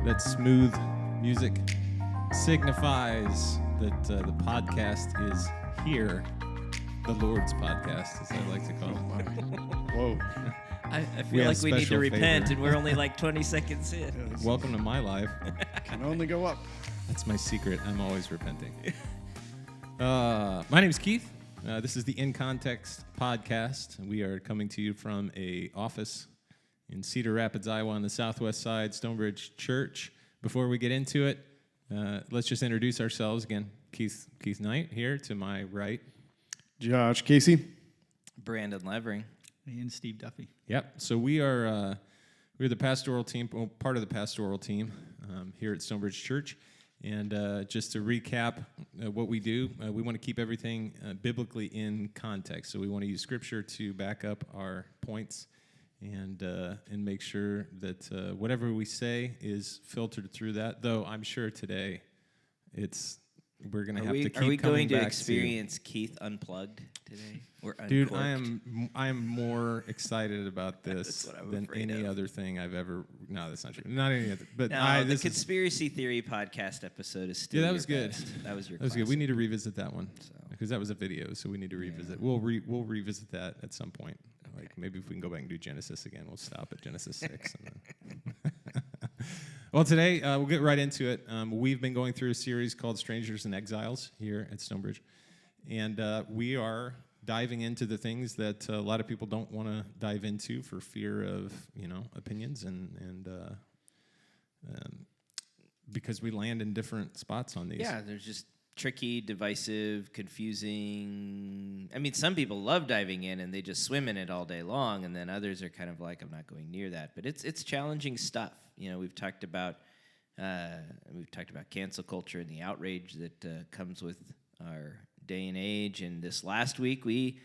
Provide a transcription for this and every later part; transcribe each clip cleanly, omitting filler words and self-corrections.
That smooth music signifies that the podcast is here. The Lord's podcast, as I like to call it. Whoa. I feel like we need to repent, and we're only like 20 seconds in. Yeah, welcome to my life. Can only go up. That's my secret. I'm always repenting. My name is Keith. This is the In Context podcast. We are coming to you from a office in Cedar Rapids, Iowa, on the southwest side, Stonebridge Church. Before we get into it, let's just introduce ourselves again. Keith Knight here to my right. Josh Casey. Brandon Levering. And Steve Duffy. Yep. So we're the pastoral team, part of the pastoral team here at Stonebridge Church. And just to recap what we do, we want to keep everything biblically in context. So we want to use Scripture to back up our points and make sure that whatever we say is filtered through that. Though I'm sure today we're going to have to keep coming back. Are we going to experience Keith unplugged today? Or dude, I am more excited about this than any of. other thing I've ever. No, that's not true. Not any other. But the conspiracy theory podcast episode is still. Yeah, that was good. Best. That was your. That was good. We need to revisit that one So. because that was a video, so we need to revisit. Yeah. We'll revisit that at some point. Okay. Like maybe if we can go back and do Genesis again, we'll stop at Genesis 6. And then well, today we'll get right into it. We've been going through a series called Strangers and Exiles here at Stonebridge, and we are diving into the things that a lot of people don't want to dive into for fear of opinions and because we land in different spots on these. Yeah, there's just tricky, divisive, confusing. I mean, some people love diving in and they just swim in it all day long, and then others are kind of like, I'm not going near that. But it's challenging stuff. We've talked about cancel culture and the outrage that comes with our day and age. And this last week we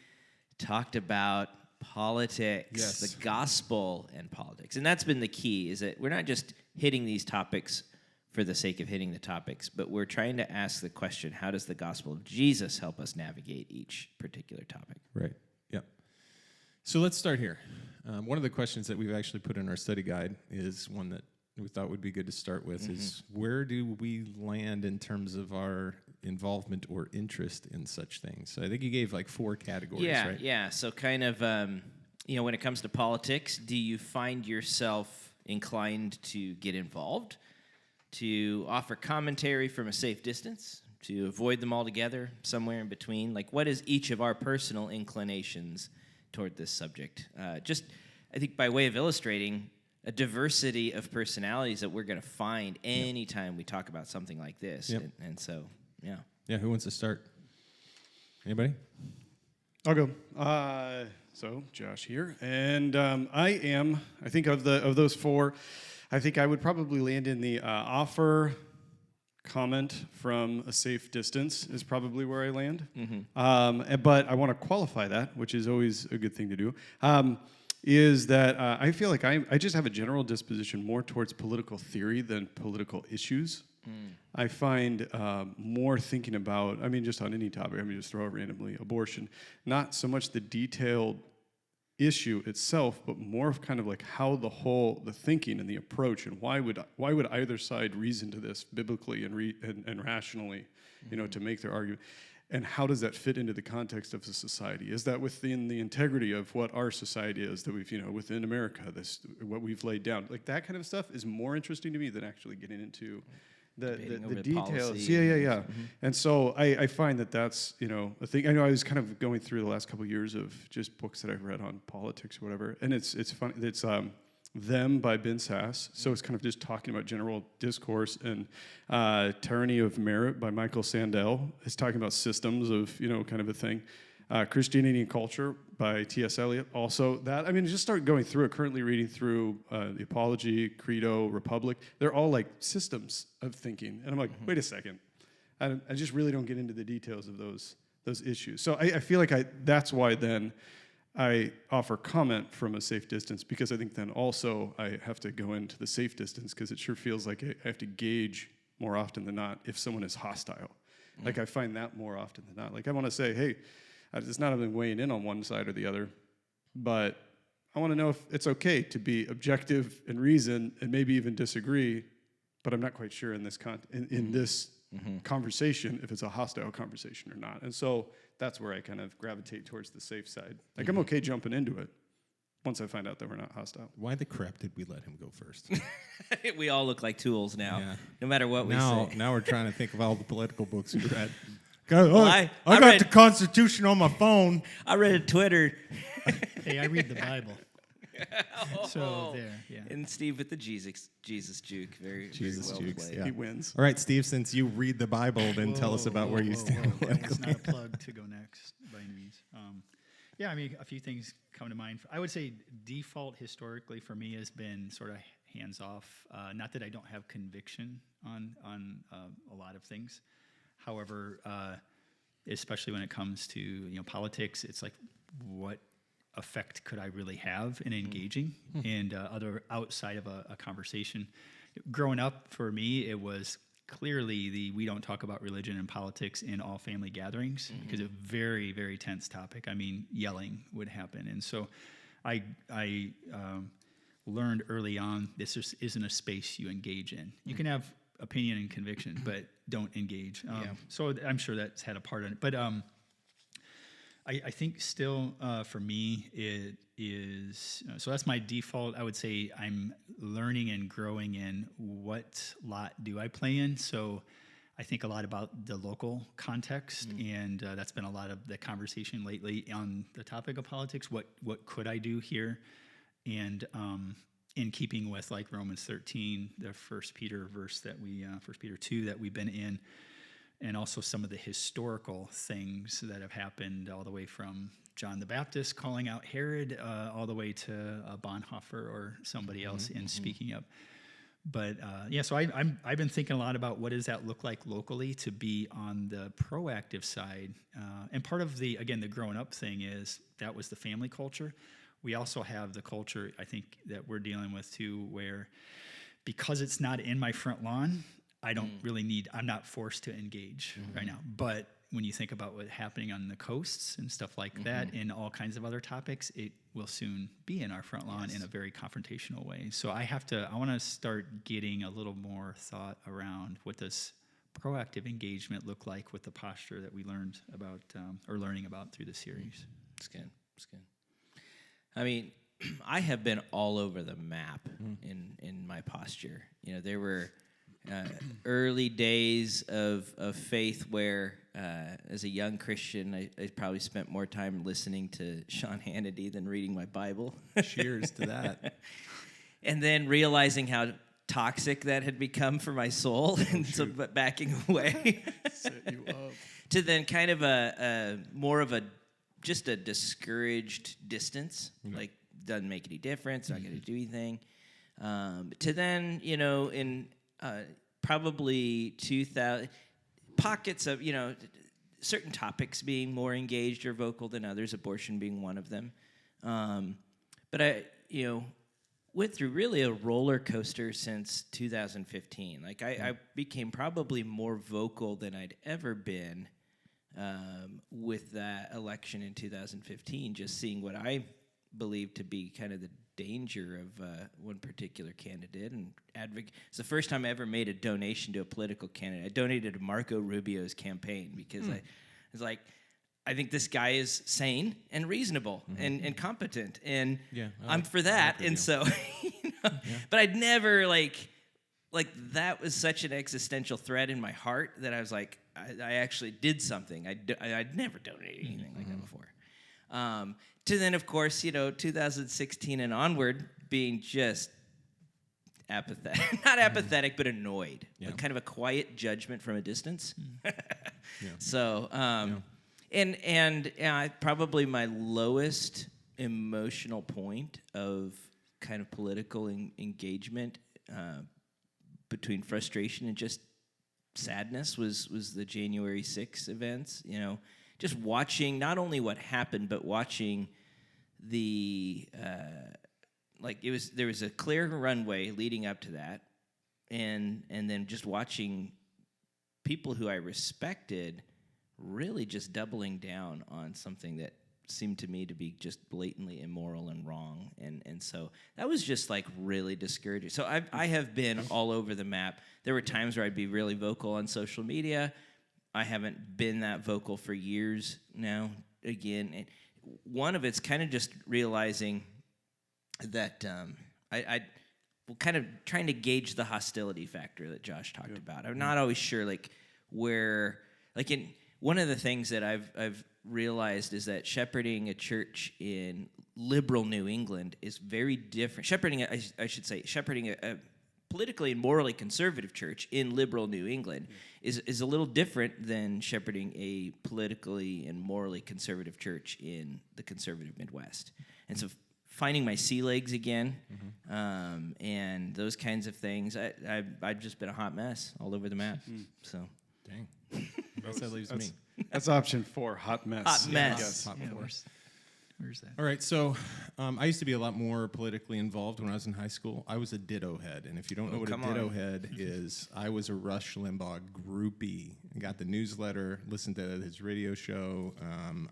talked about politics, the gospel and politics. And that's been the key, is that we're not just hitting these topics for the sake of hitting the topics, but we're trying to ask the question, how does the gospel of Jesus help us navigate each particular topic? Right. Yep. So let's start here. One of the questions that we've actually put in our study guide is one that we thought would be good to start with is, where do we land in terms of our involvement or interest in such things? So I think you gave like 4 categories, right? Yeah. So kind of, when it comes to politics, do you find yourself inclined to get involved, to offer commentary from a safe distance, to avoid them altogether, somewhere in between? Like, what is each of our personal inclinations toward this subject? Just, I think by way of illustrating a diversity of personalities that we're going to find anytime we talk about something like this. Yep. And so, yeah. Yeah, who wants to start? Anybody? I'll go. So Josh here, and I think of those 4, I think I would probably land in the offer comment from a safe distance is probably where I land. But I want to qualify that, which is always a good thing to do. Is that I feel like I just have a general disposition more towards political theory than political issues. I find more thinking about, just on any topic, just throw out randomly, abortion, not so much the detailed issue itself, but more of kind of like how the thinking and the approach, and why would either side reason to this biblically and rationally, to make their argument. And how does that fit into the context of the society? Is that within the integrity of what our society is, that we've, within America, what we've laid down? Like, that kind of stuff is more interesting to me than actually getting into the details. Yeah. And so I find that's, a thing. I know I was kind of going through the last couple of years of just books that I've read on politics or whatever, and it's funny. It's Them by Ben Sass. So it's kind of just talking about general discourse, and Tyranny of Merit by Michael Sandel is talking about systems of, kind of a thing. Christianity and Culture by T.S. Eliot. Also that, just start going through it, currently reading through the Apology, Credo, Republic. They're all like systems of thinking. And I'm like, wait a second. I just really don't get into the details of those issues. So I feel like that's why then I offer comment from a safe distance, because I think then also I have to go into the safe distance, because it sure feels like I have to gauge more often than not if someone is hostile. Like, I find that more often than not. Like, I want to say, hey, it's not even weighing in on one side or the other, but I want to know if it's okay to be objective and reason and maybe even disagree but I'm not quite sure in this in this conversation if it's a hostile conversation or not. And so that's where I kind of gravitate towards the safe side. Like I'm okay jumping into it once I find out that we're not hostile. Why the crap did we let him go first? We all look like tools now, Yeah. no matter what we say. Now we're trying to think of all the political books we read. I got read- the Constitution on my phone. I read Twitter. Hey, I read the Bible. So there, yeah. And Steve with the Jesus juke, very Jesus well jukes, played. yeah. He wins. All right, Steve, since you read the Bible, then tell us about where you stand. It's not a plug to go next by any means. Yeah, I mean, a few things come to mind. I would say default historically for me has been sort of hands off. Not that I don't have conviction on a lot of things. However, especially when it comes to politics, it's like what effect could I really have in engaging and other outside of a conversation. Growing up, for me, it was clearly we don't talk about religion and politics in all family gatherings because it's a very, very tense topic. I mean, yelling would happen. And so I learned early on this just isn't a space you engage in. You can have opinion and conviction, but don't engage. So I'm sure that's had a part in it. But I think still for me it is, so that's my default. I would say I'm learning and growing in what lot do I play in. So I think a lot about the local context, and that's been a lot of the conversation lately on the topic of politics. What could I do here? And in keeping with like Romans 13, the 1 Peter verse that 1 Peter 2 that we've been in, and also some of the historical things that have happened all the way from John the Baptist calling out Herod all the way to Bonhoeffer or somebody else in speaking up. But so I've been thinking a lot about what does that look like locally to be on the proactive side. And part of the growing up thing is that was the family culture. We also have the culture, I think, that we're dealing with too, where because it's not in my front lawn, I don't really I'm not forced to engage right now. But when you think about what's happening on the coasts and stuff like that and all kinds of other topics, it will soon be in our front lawn in a very confrontational way. So I want to start getting a little more thought around what does proactive engagement look like with the posture that we learned about or learning about through the series. It's good. It's good. I mean, I have been all over the map in my posture. There were early days of faith where, as a young Christian, I probably spent more time listening to Sean Hannity than reading my Bible. Cheers to that. And then realizing how toxic that had become for my soul, and so backing away. Set you up. To then kind of a more of a just a discouraged distance, like doesn't make any difference, not going to do anything. To then, in probably 2000 pockets of, certain topics being more engaged or vocal than others, abortion being one of them. But I, went through really a roller coaster since 2015. Like I became probably more vocal than I'd ever been with that election in 2015, just seeing what I believed to be kind of the danger of one particular candidate and advocate. It's the first time I ever made a donation to a political candidate. I donated to Marco Rubio's campaign because I was like, I think this guy is sane and reasonable and competent, and I'm for that. And so, but I'd never like that was such an existential threat in my heart that I was like, I actually did something. I'd never donated anything like that before. To then, of course, 2016 and onward being just apathetic. Not apathetic, but annoyed. Yeah. Like kind of a quiet judgment from a distance. So, and probably my lowest emotional point of kind of political engagement between frustration and just sadness was the January 6th events. Just watching not only what happened, but watching the there was a clear runway leading up to that, and then just watching people who I respected really just doubling down on something that seemed to me to be just blatantly immoral and wrong. And so that was just like really discouraging. So I have been all over the map. There were times where I'd be really vocal on social media. I haven't been that vocal for years now. Again, and one of it's kind of just realizing that I kind of trying to gauge the hostility factor that Josh talked about. I'm not always sure like where like in one of the things that I've realized is that shepherding a church in liberal New England is very different. Shepherding a politically and morally conservative church in liberal New England is a little different than shepherding a politically and morally conservative church in the conservative Midwest. And so finding my sea legs again, and those kinds of things, I've just been a hot mess all over the map. So, Dang. I guess that leaves me. That's option 4, hot mess. Hot mess. Yes. Hot Yeah, before. where's that? All right, so I used to be a lot more politically involved when I was in high school. I was a ditto head, and if you don't know what a come ditto on. head is, I was a Rush Limbaugh groupie. I got the newsletter, listened to his radio show.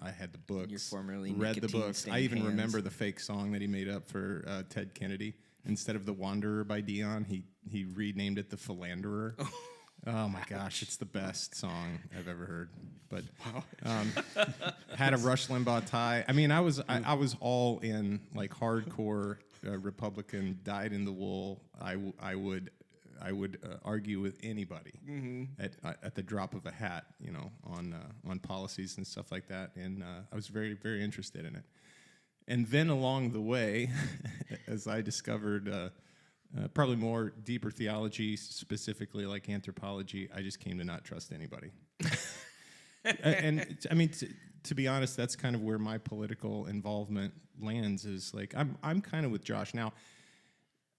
I had the books. Your formerly read the books. nicotine-stained I even hands. remember the fake song that he made up for Ted Kennedy. Instead of The Wanderer by Dion, he renamed it The Philanderer. Oh my gosh, it's the best song I've ever heard. But had a Rush Limbaugh tie. I mean, I was all in, like, hardcore Republican, dyed in the wool. I would argue with anybody at the drop of a hat, you know, on policies and stuff like that. And I was very, very interested in it. And then along the way, as I discovered probably more deeper theology, specifically like anthropology, I just came to not trust anybody. And I mean, to be honest, that's kind of where my political involvement lands. Is like I'm kind of with Josh now.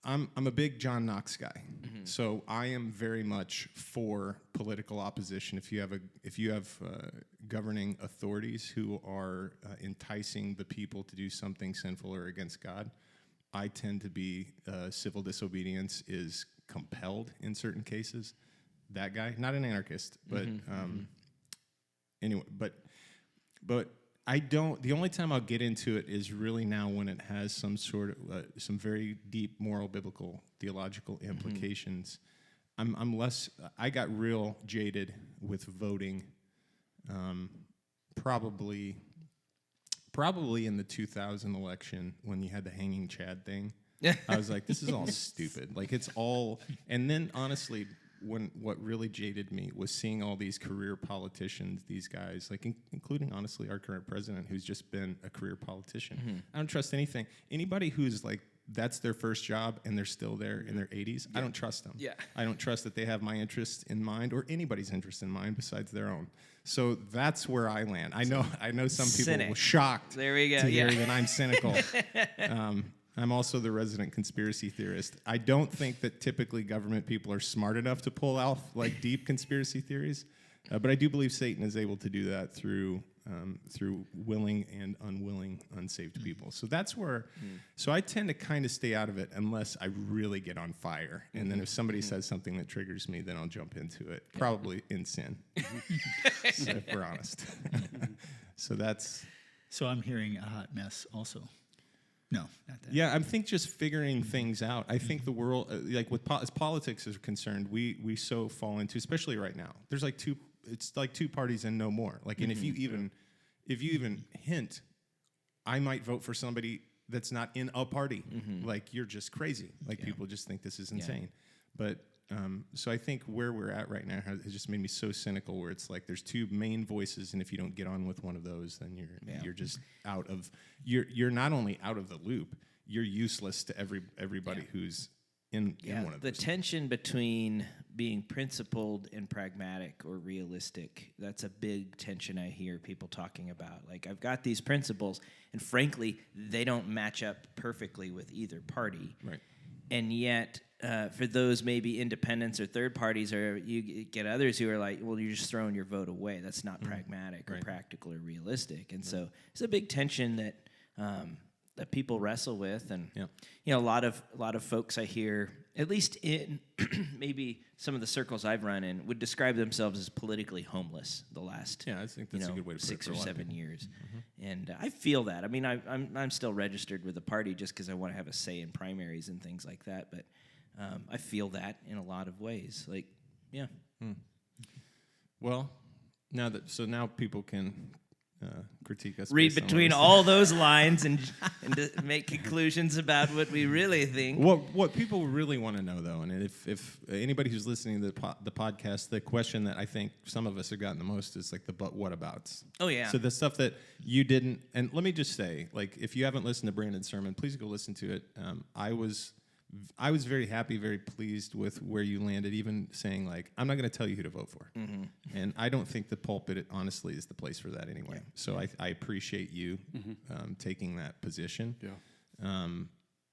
I'm a big John Knox guy, so I am very much for political opposition. If you have governing authorities who are enticing the people to do something sinful or against God, I tend to be civil disobedience is compelled in certain cases. That guy, not an anarchist, but anyway, but I don't. The only time I'll get into it is really now when it has some sort of some very deep moral, biblical, theological implications. I'm less. I got real jaded with voting, probably in the 2000 election when you had the hanging Chad thing. I was like, this is all stupid. Like, it's all. And then honestly, what really jaded me was seeing all these career politicians, these guys, like including honestly our current president, who's just been a career politician. I don't trust anything. Anybody who's like that's their first job and they're still there in their 80s, I don't trust them. Yeah. I don't trust that they have my interest in mind or anybody's interest in mind besides their own. So that's where I land. I know some people Cynic. were shocked There we go, to hear yeah. that I'm cynical. I'm also the resident conspiracy theorist. I don't think that typically government people are smart enough to pull off like deep conspiracy theories, but I do believe Satan is able to do that through willing and unwilling unsaved people. So that's where. So I tend to kind of stay out of it unless I really get on fire, and then if somebody says something that triggers me, then I'll jump into it, probably in sin, so if we're honest. So that's. So I'm hearing a hot mess also. No, not that. Yeah, I think just figuring things out. I think the world, like as politics is concerned, we so fall into, especially right now. There's like it's like two parties and no more. Like, and if you even hint, I might vote for somebody that's not in a party. Like, you're just crazy. Like, people just think this is insane. But so I think where we're at right now has just made me so cynical. Where it's like there's two main voices, and if you don't get on with one of those, then you're just out of. You're not only out of the loop, you're useless to everybody who's in one of the those. tension between being principled and pragmatic or realistic, that's a big tension I hear people talking about. Like, I've got these principles, and frankly, they don't match up perfectly with either party. Right. And yet, for those maybe independents or third parties, or you get others who are like, well, you're just throwing your vote away. That's not pragmatic or practical or realistic. And so it's a big tension that that people wrestle with, and Yeah. a lot of folks I hear, at least in maybe some of the circles I've run in, would describe themselves as politically homeless the last I think that's a good way to put it 6 for or a lot of 7 people. years, and I feel that. I mean, I'm still registered with the party just because I want to have a say in primaries and things like that, but I feel that in a lot of ways. Like, yeah. Well, now people can critique us. Read based on between what we all those lines and to make conclusions about what we really think. What people really want to know, though, and if anybody who's listening to the podcast, the question that I think some of us have gotten the most is like the whatabouts. Oh, yeah. So the stuff that you didn't, and let me just say, like, if you haven't listened to Brandon's sermon, please go listen to it. I was very happy, very pleased with where you landed, even saying, like, I'm not going to tell you who to vote for. And I don't think the pulpit, honestly, is the place for that anyway. So I appreciate you taking that position. Yeah.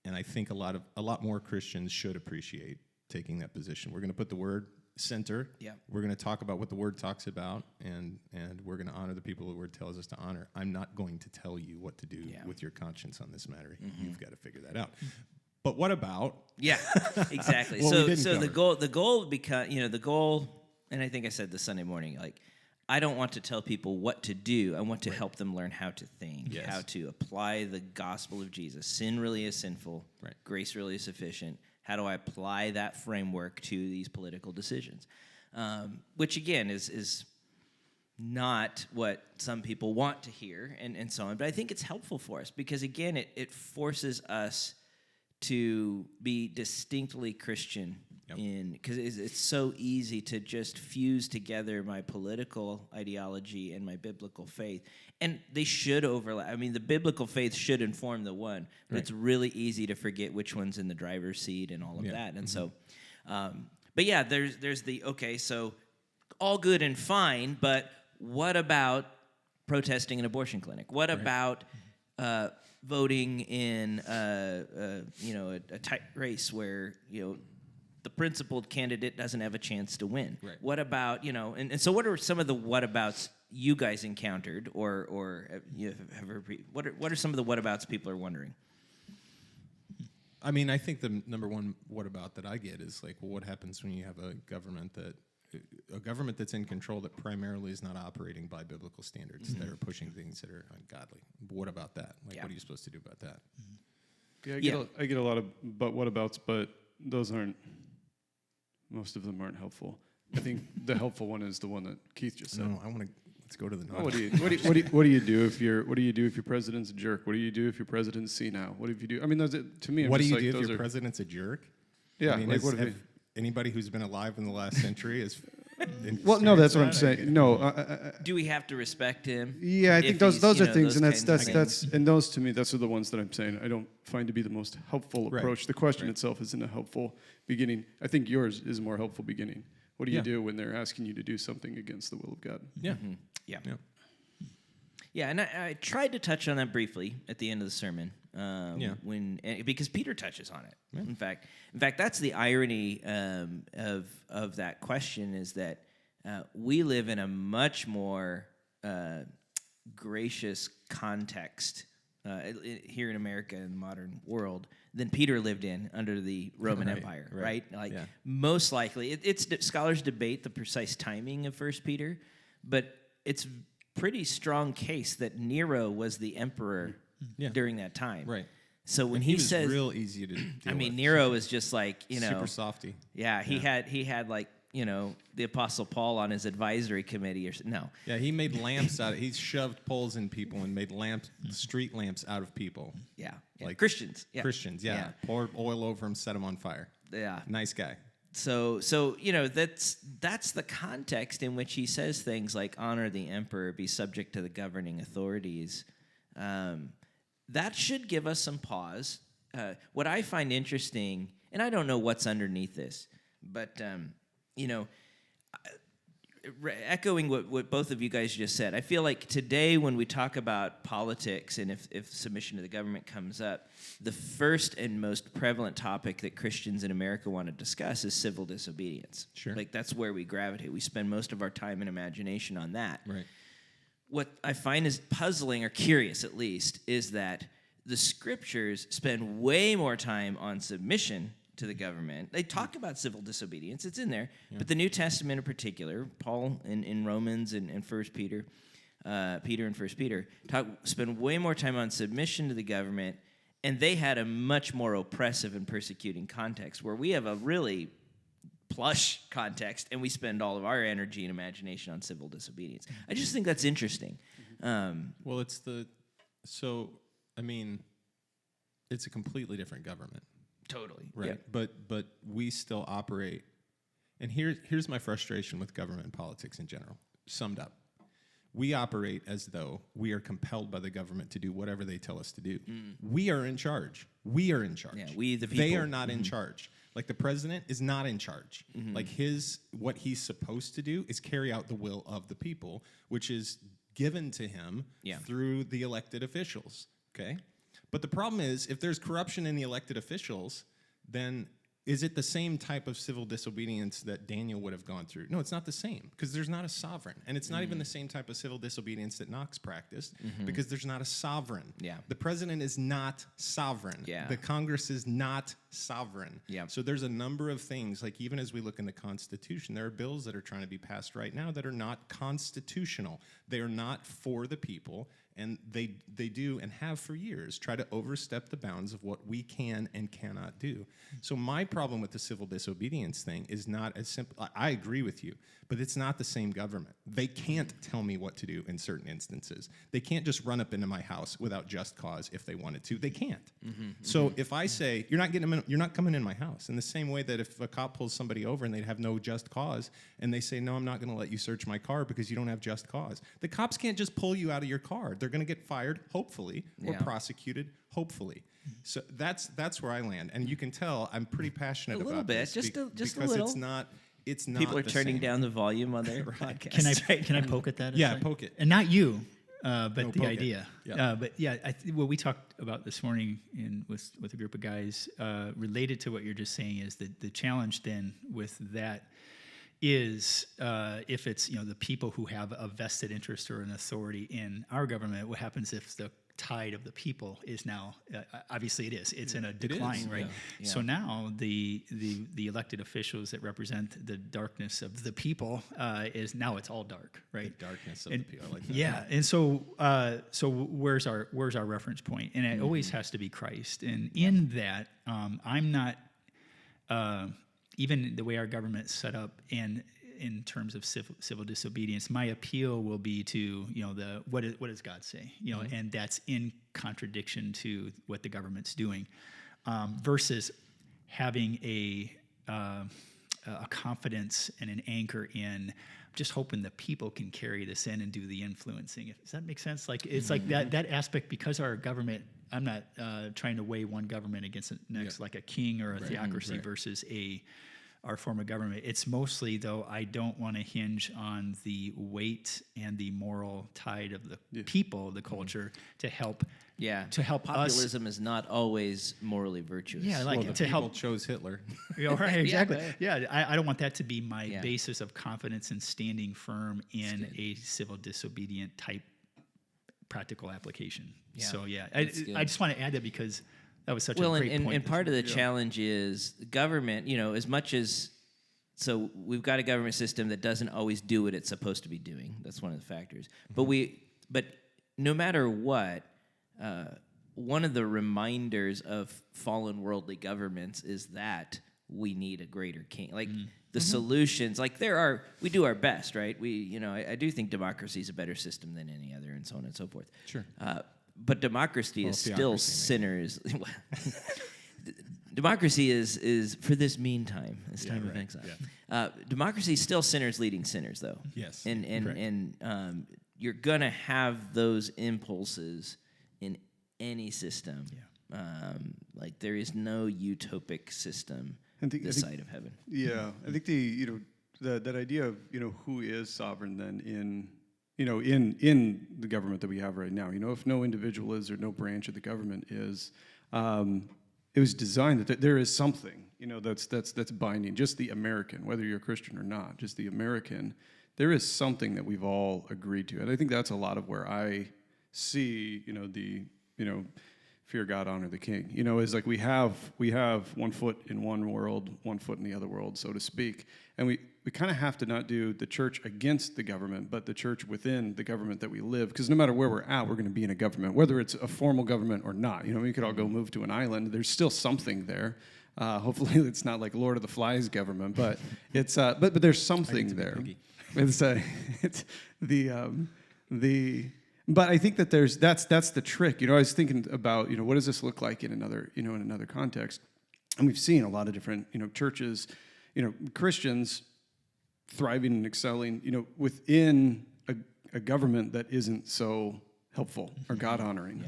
And I think a lot more Christians should appreciate taking that position. We're going to put the word center. Yeah. We're going to talk about what the word talks about, and we're going to honor the people the word tells us to honor. I'm not going to tell you what to do with your conscience on this matter. You've got to figure that out. But what about? Yeah, exactly. What we didn't So the cover. goal become the goal, and I think I said this Sunday morning. Like, I don't want to tell people what to do. I want to help them learn how to think, how to apply the gospel of Jesus. Sin really is sinful. Right. Grace really is sufficient. How do I apply that framework to these political decisions? Which again is not what some people want to hear, and so on. But I think it's helpful for us because again, it forces us to be distinctly Christian because it's so easy to just fuse together my political ideology and my biblical faith. And they should overlap. I mean, the biblical faith should inform the one, but it's really easy to forget which one's in the driver's seat and all of that. And so, but yeah, there's so all good and fine, but what about protesting an abortion clinic? What about voting in a tight race where the principled candidate doesn't have a chance to win? Right. What about and so what are some of the whatabouts you guys encountered or what are some of the whatabouts people are wondering? I mean, I think the number one what about that I get is like, well, what happens when you have a government that's in control that primarily is not operating by biblical standards, that are pushing things that are ungodly? What about that? Like, what are you supposed to do about that? I get a lot of but whatabouts, but most of them aren't helpful. I think the helpful one is the one that Keith just said. No, let's go to the What do you do if your president's a jerk? What do you do if your president's senile? What if you do? I mean, to me, what do you do if your president's a jerk? Yeah, I mean, like anybody who's been alive in the last century is. Well, no, that's what I'm saying. No, Do we have to respect him? yeah, I think those are things, and things. and those to me, those are the ones that I'm saying I don't find to be the most helpful approach. The question itself isn't a helpful beginning. I think yours is a more helpful beginning. What do you do when they're asking you to do something against the will of God? Yeah. Yeah, and I tried to touch on that briefly at the end of the sermon. Because Peter touches on it. Yeah. In fact, that's the irony of that question is that we live in a much more gracious context here in America in the modern world than Peter lived in under the Roman Empire, right? Like most likely, scholars debate the precise timing of 1 Peter, but it's pretty strong case that Nero was the emperor during that time. Right. So when he was says, real easy to deal with. Nero was just like, super softy. Yeah, he had like, the Apostle Paul on his advisory committee or no. Yeah, he made lamps he shoved poles in people and made street lamps out of people. Yeah. Like Christians. Yeah. Christians, yeah. Poured oil over them, set them on fire. Yeah. Nice guy. So that's the context in which he says things like honor the emperor, be subject to the governing authorities. That should give us some pause. What I find interesting, and I don't know what's underneath this, but echoing what both of you guys just said, I feel like today when we talk about politics and if submission to the government comes up, the first and most prevalent topic that Christians in America want to discuss is civil disobedience. Sure. Like that's where we gravitate. We spend most of our time and imagination on that. Right. What I find is puzzling or curious at least is that the scriptures spend way more time on submission to the government. They talk about civil disobedience. It's in there. Yeah. But the New Testament in particular, Paul in Romans and 1 Peter, Peter and 1 Peter, spend way more time on submission to the government, and they had a much more oppressive and persecuting context, where we have a really plush context, and we spend all of our energy and imagination on civil disobedience. I just think that's interesting. Well, it's a completely different government. Totally. Right. Yeah. But we still operate, and here's my frustration with government and politics in general, summed up. We operate as though we are compelled by the government to do whatever they tell us to do. We are in charge. We are in charge. Yeah, we the people. They are not in charge. Like, the president is not in charge. Like, what he's supposed to do is carry out the will of the people, which is given to him through the elected officials. Okay? But the problem is, if there's corruption in the elected officials, then is it the same type of civil disobedience that Daniel would have gone through? No, it's not the same, because there's not a sovereign. And it's not even the same type of civil disobedience that Knox practiced, because there's not a sovereign. Yeah. The president is not sovereign. Yeah. The Congress is not sovereign. Yeah. So there's a number of things, like even as we look in the Constitution, there are bills that are trying to be passed right now that are not constitutional. They are not for the people, and they do and have for years try to overstep the bounds of what we can and cannot do. So my problem with the civil disobedience thing is not as simple. I agree with you, but it's not the same government. They can't tell me what to do in certain instances. They can't just run up into my house without just cause if they wanted to. They can't. So if I say, you're not coming in my house, in the same way that if a cop pulls somebody over and they have no just cause, and they say, no, I'm not going to let you search my car because you don't have just cause. The cops can't just pull you out of your car. They're going to get fired, hopefully, or prosecuted, hopefully. So that's where I land, and you can tell I'm pretty passionate about a little bit, this just a because little. It's not. People are the turning same. down the volume on their podcast. Can I poke at that? Yeah, poke it. And not you, but the poke it. idea. Yeah. But yeah, what we talked about this morning with a group of guys related to what you're just saying is that the challenge then with that is if it's the people who have a vested interest or an authority in our government, what happens if the tide of the people is now obviously it's in a decline, right? Yeah. So now the elected officials that represent the darkness of the people is now it's all dark, right? The darkness of the people. I like that. Yeah, and so where's our reference point? And it always has to be Christ. And in that, I'm not even the way our government's set up and in terms of civil disobedience, my appeal will be to what does God say, and that's in contradiction to what the government's doing, versus having a confidence and an anchor in just hoping the people can carry this in and do the influencing. Does that make sense? Like it's like that aspect, because our government. I'm not trying to weigh one government against the next, like a king or a theocracy versus our form of government. It's mostly, though, I don't want to hinge on the weight and the moral tide of the people, the culture, to help. Yeah, to help populism is not always morally virtuous. Yeah, like the to people help. chose Hitler. Yeah, right, exactly. I don't want that to be my basis of confidence and standing firm in a civil disobedient type practical application. Yeah. So I just want to add that because that was such a great point. And part of the challenge is government, as much as, so we've got a government system that doesn't always do what it's supposed to be doing. That's one of the factors. But no matter what, one of the reminders of fallen worldly governments is that we need a greater king. Like the solutions, like we do our best, right? I do think democracy is a better system than any other, and so on and so forth. Sure. But democracy is still sinners. Democracy is for this meantime, this time of exile. Yeah. Democracy is still sinners leading sinners, though. Yes. And you're gonna have those impulses in any system. Yeah. Like there is no utopic system this side of heaven. Yeah, I think that idea of who is sovereign then in the government that we have right now. If no individual is or no branch of the government is, it was designed that there is something that's binding. Just the American, whether you're a Christian or not, just the American. There is something that we've all agreed to, and I think that's a lot of where I see fear God, honor the king. You know, is like we have 1 foot in one world, 1 foot in the other world, so to speak. And we kind of have to not do the church against the government, but the church within the government that we live. Because no matter where we're at, we're going to be in a government, whether it's a formal government or not. You know, we could all go move to an island. There's still something there. Hopefully, it's not like Lord of the Flies government, but it's but there's something there. It's the. But I think that that's the trick. You know, I was thinking about, you know, what does this look like in another context, and we've seen a lot of different, you know, churches, you know, Christians thriving and excelling, you know, within a government that isn't so helpful or God honoring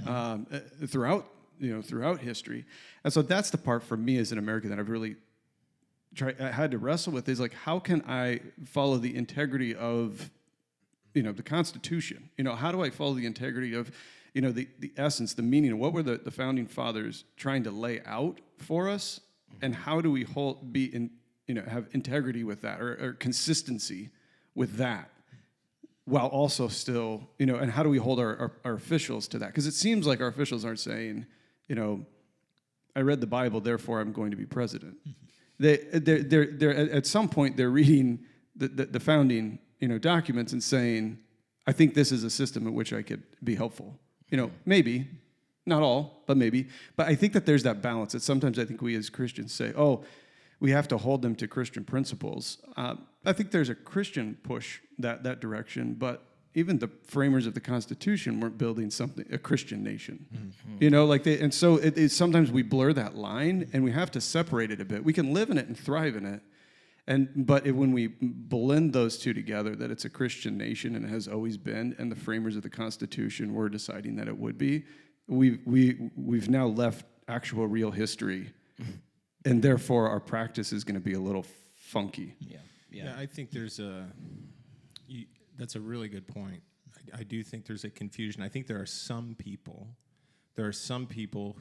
throughout history. And so that's the part for me as an American that I've really I had to wrestle with, is like, how can I follow the integrity of, you know, the Constitution? You know, how do I follow the integrity of, you know, the essence, the meaning of what were the founding fathers trying to lay out for us, and how do we have integrity with that, or consistency with that, while also still, you know, and how do we hold our officials to that? Because it seems like our officials aren't saying, you know, I read the Bible, therefore I'm going to be president. They're at some point they're reading the founding, you know, documents and saying, I think this is a system in which I could be helpful. You know, maybe, not all, but maybe. But I think that there's that balance that sometimes I think we as Christians say, oh, we have to hold them to Christian principles. I think there's a Christian push that direction, but even the framers of the Constitution weren't building a Christian nation. Mm-hmm. You know, like and so sometimes we blur that line, and we have to separate it a bit. We can live in it and thrive in it, but when we blend those two together, that it's a Christian nation and it has always been, and the framers of the Constitution were deciding that it would be, we've now left actual real history, and therefore our practice is going to be a little funky. Yeah, I think that's a really good point. I do think there's a confusion. I think there are some people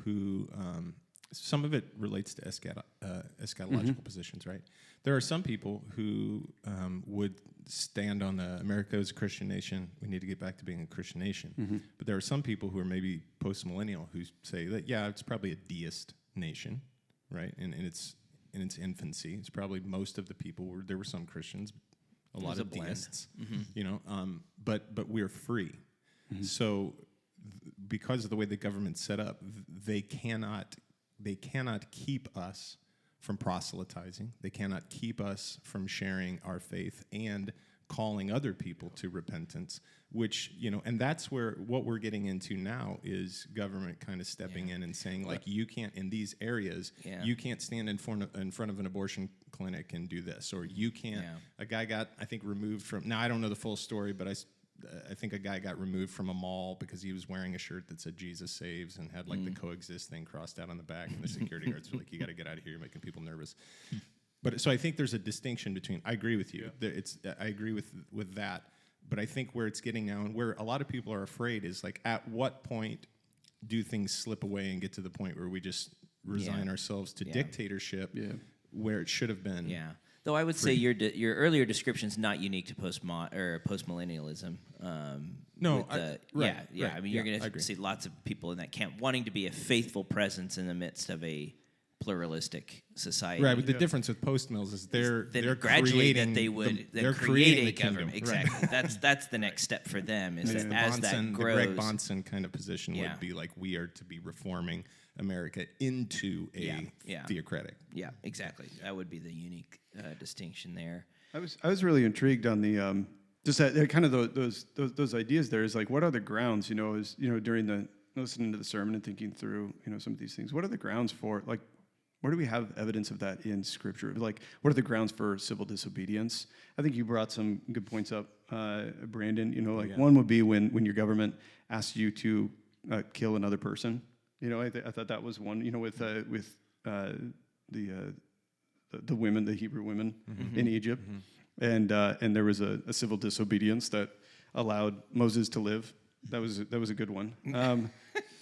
who, some of it relates to eschatological positions, right? There are some people who would stand on America as a Christian nation. We need to get back to being a Christian nation. Mm-hmm. But there are some people who are maybe post-millennial who say that, yeah, it's probably a deist nation, right? And in its infancy, it's probably most of the people there were some Christians, a lot of deists, you know, but we're free. Mm-hmm. So because of the way the government's set up, they cannot keep us from proselytizing. They cannot keep us from sharing our faith and calling other people to repentance, which, you know, and that's where what we're getting into now is government kind of stepping in and saying, like, you can't, in these areas, you can't stand in front of an abortion clinic and do this, or you can't. A guy got, I think, removed from, now I don't know the full story, but I think a guy got removed from a mall because he was wearing a shirt that said Jesus saves and had like the coexist thing crossed out on the back, and the security guards were like, you got to get out of here, you're making people nervous. But so I think there's a distinction between, I agree with you. I agree with that. But I think where it's getting now, and where a lot of people are afraid, is like, at what point do things slip away and get to the point where we just resign ourselves to dictatorship, where it should have been? Yeah. Though I would say your earlier description is not unique to postmillennialism. No, I mean, you're going to see lots of people in that camp wanting to be a faithful presence in the midst of a pluralistic society. Right, but the difference with post-mills is they're gradually creating that they would creating a government. Exactly. That's the next step for them. Is that as that grows, the Greg Bonson kind of position would be like, we are to be reforming America into a theocratic. Yeah, exactly. That would be the unique distinction there. I was really intrigued on the just that kind of those ideas. There is like, what are the grounds? You know, during listening to the sermon and thinking through, you know, some of these things. What are the grounds for, like, where do we have evidence of that in Scripture? Like, what are the grounds for civil disobedience? I think you brought some good points up, Brandon. You know, like one would be when your government asks you to kill another person. You know, I thought that was one. You know, with the women, the Hebrew women in Egypt, and there was a civil disobedience that allowed Moses to live. That was a good one.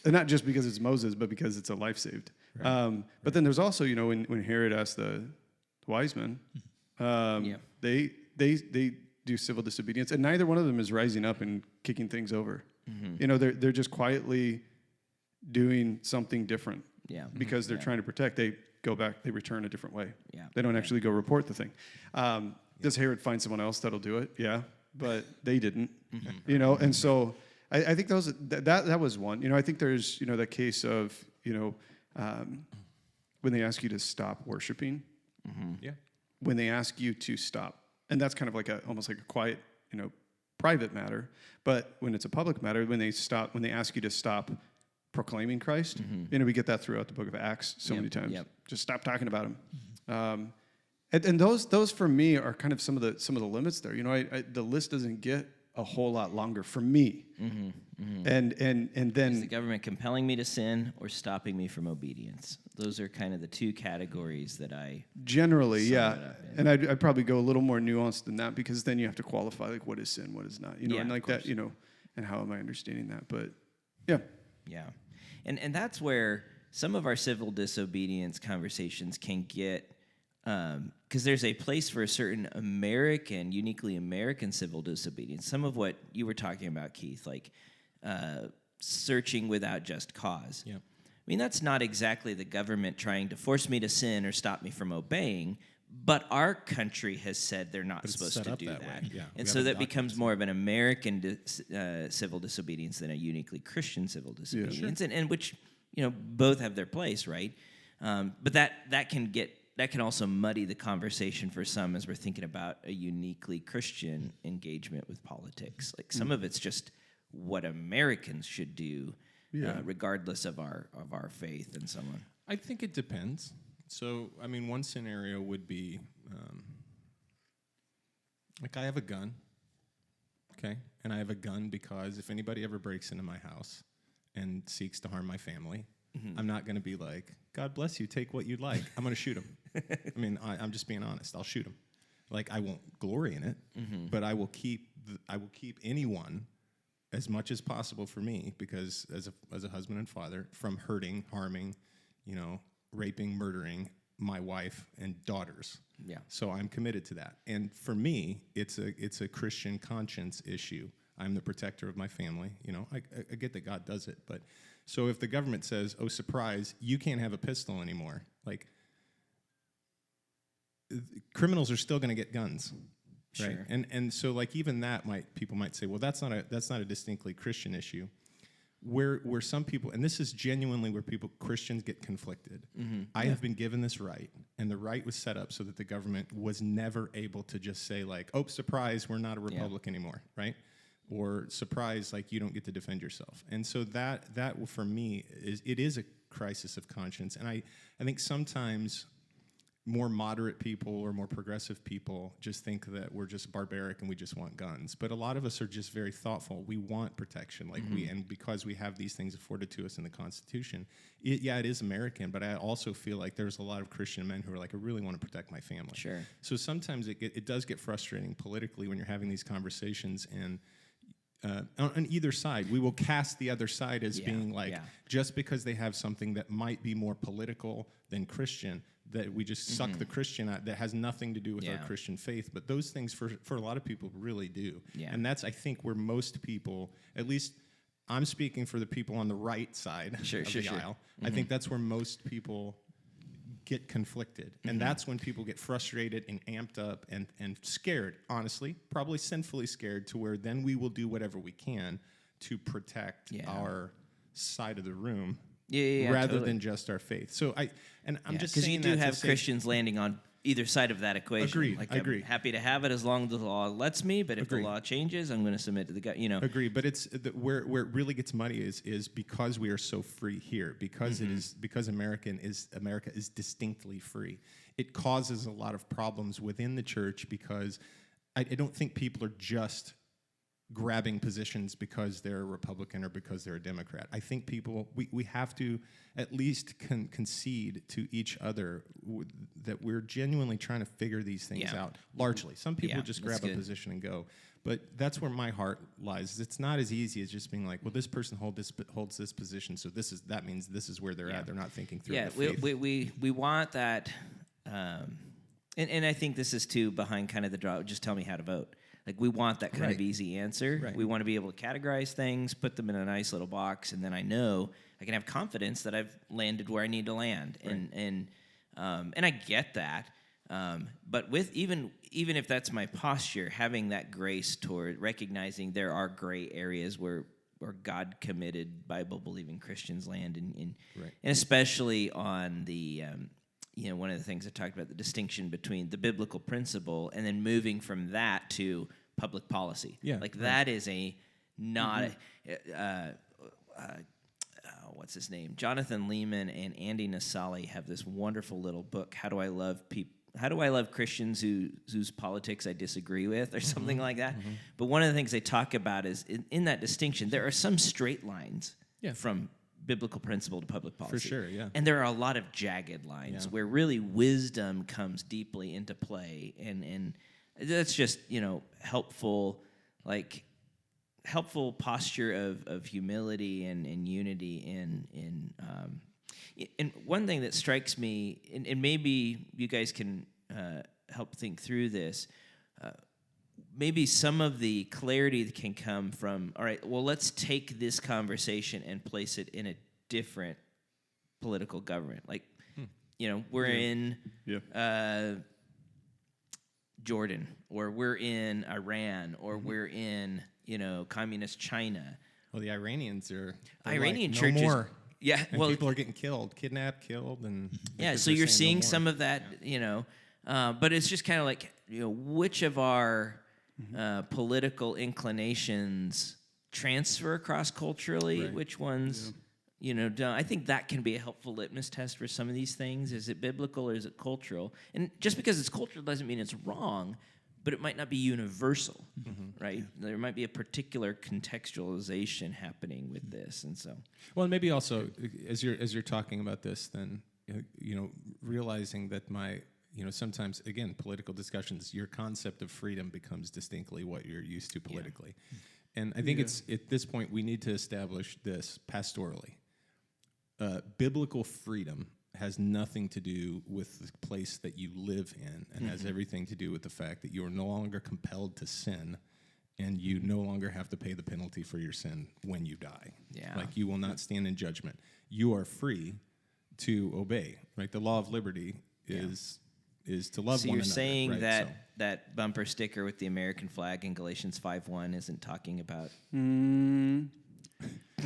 And not just because it's Moses, but because it's a life saved. But then there's also, you know, when Herod asked the wise men, they do civil disobedience, and neither one of them is rising up and kicking things over. You know, they're just quietly doing something different. Yeah. Because they're trying to protect, they go back, they return a different way. Yeah. They don't actually go report the thing. Does Herod find someone else that'll do it? Yeah, but they didn't. You know, and so I think that was one. You know, I think there's, you know, the case of, you know, when they ask you to stop worshiping. Yeah. When they ask you to stop. And that's kind of like almost like a quiet, you know, private matter. But when it's a public matter, when they ask you to stop proclaiming Christ, you know, we get that throughout the book of Acts so many times. Just stop talking about him. And those for me are kind of some of the limits there. You know, the list doesn't get a whole lot longer for me. And then is the government compelling me to sin or stopping me from obedience? Those are kind of the two categories that I generally, sum yeah. it up in. And I'd probably go a little more nuanced than that, because then you have to qualify like what is sin, what is not, you know, and like that, you know, and how am I understanding that? But yeah. Yeah. And that's where some of our civil disobedience conversations can get, because there's a place for a certain American, uniquely American civil disobedience. Some of what you were talking about, Keith, like searching without just cause. Yeah. I mean, that's not exactly the government trying to force me to sin or stop me from obeying, but our country has said they're not supposed set to up do that that. way. Yeah, And we so have that the becomes more of an American civil disobedience than a uniquely Christian civil disobedience, and which, you know, both have their place, right? But that can also muddy the conversation for some as we're thinking about a uniquely Christian engagement with politics. Like some of it's just what Americans should do, regardless of our faith and so on. I think it depends. So, I mean, one scenario would be, like I have a gun, okay? And I have a gun because if anybody ever breaks into my house and seeks to harm my family, I'm not going to be like, God bless you, take what you'd like. I'm going to shoot him. I mean, I'm just being honest. I'll shoot him. Like, I won't glory in it, but I will keep anyone as much as possible for me, because as a husband and father, from hurting, harming, you know, raping, murdering my wife and daughters. Yeah. So I'm committed to that. And for me, it's a Christian conscience issue. I'm the protector of my family. You know, I get that God does it, but so if the government says, "Oh, surprise, you can't have a pistol anymore," like criminals are still going to get guns. Right. Sure. And so like even that people might say, well, that's not a distinctly Christian issue. Where some people, and this is genuinely where Christians get conflicted. I have been given this right, and the right was set up so that the government was never able to just say like, oh, surprise, we're not a republic anymore, right? Or surprise, like you don't get to defend yourself. And so that for me is a crisis of conscience. And I think sometimes more moderate people or more progressive people just think that we're just barbaric and we just want guns. But a lot of us are just very thoughtful. We want protection, like and because we have these things afforded to us in the Constitution, it is American, but I also feel like there's a lot of Christian men who are like, I really want to protect my family. Sure. So sometimes it does get frustrating politically when you're having these conversations, and on either side, we will cast the other side as being like, just because they have something that might be more political than Christian, that we just suck the Christian out, that has nothing to do with our Christian faith. But those things for a lot of people really do. Yeah. And that's, I think, where most people, at least I'm speaking for the people on the right side of the aisle, I think that's where most people get conflicted. And that's when people get frustrated and amped up and scared, honestly, probably sinfully scared, to where then we will do whatever we can to protect our side of the room. Rather than just our faith. So I'm just saying because you do have Christians landing on either side of that equation. Agreed. Like, I agree. I'm happy to have it as long as the law lets me, but if the law changes, I'm going to submit to the guy. You know. Agree. But it's where it really gets muddy is because we are so free here, because because America is distinctly free. It causes a lot of problems within the church, because I don't think people are just grabbing positions because they're a Republican or because they're a Democrat. I think we have to at least concede to each other that we're genuinely trying to figure these things out, largely. Some people just grab a position and go. But that's where my heart lies. It's not as easy as just being like, well, this person holds this position, so that means this is where they're at. They're not thinking through the faith. we want that, and I think this is too behind kind of the draw, just tell me how to vote. Like, we want that kind of Right. easy answer. Right. We want to be able to categorize things, put them in a nice little box, and then I know I can have confidence that I've landed where I need to land. And I get that. But with even if that's my posture, having that grace toward recognizing there are gray areas where God committed Bible believing Christians land, and especially on the one of the things I talked about, the distinction between the biblical principle and then moving from that to public policy. Yeah, like that is a not what's his name? Jonathan Lehman and Andy Nasali have this wonderful little book, How Do I Love Christians whose politics I disagree with, or something like that. But one of the things they talk about is in that distinction, there are some straight lines from biblical principle to public policy. For sure, yeah. And there are a lot of jagged lines where really wisdom comes deeply into play, and that's just helpful posture of humility and unity and one thing that strikes me, and maybe you guys can help think through this, maybe some of the clarity that can come from, all right, well, let's take this conversation and place it in a different political government. Like, we're in Jordan, or we're in Iran, or we're in, communist China. Well, the Iranians are Iranian like, churches. no more. Yeah, And well, people are getting killed, and because so they're you're saying seeing no some more. of that, but it's just kind of like, which of our political inclinations transfer across culturally, Right. which ones, don't. I think that can be a helpful litmus test for some of these things. Is it biblical or is it cultural? And just because it's cultural doesn't mean it's wrong, but it might not be universal, right? There might be a particular contextualization happening with this, and so. Well, and maybe also as you're talking about this, then realizing that sometimes again political discussions, your concept of freedom becomes distinctly what you're used to politically, and I think it's at this point we need to establish this pastorally. Biblical freedom has nothing to do with the place that you live in, and has everything to do with the fact that you are no longer compelled to sin, and you no longer have to pay the penalty for your sin when you die. Yeah. Like, you will not stand in judgment. You are free to obey. Right? The law of liberty is to love So one you're another. saying right? that So- that bumper sticker with the American flag in Galatians 5:1 isn't talking about.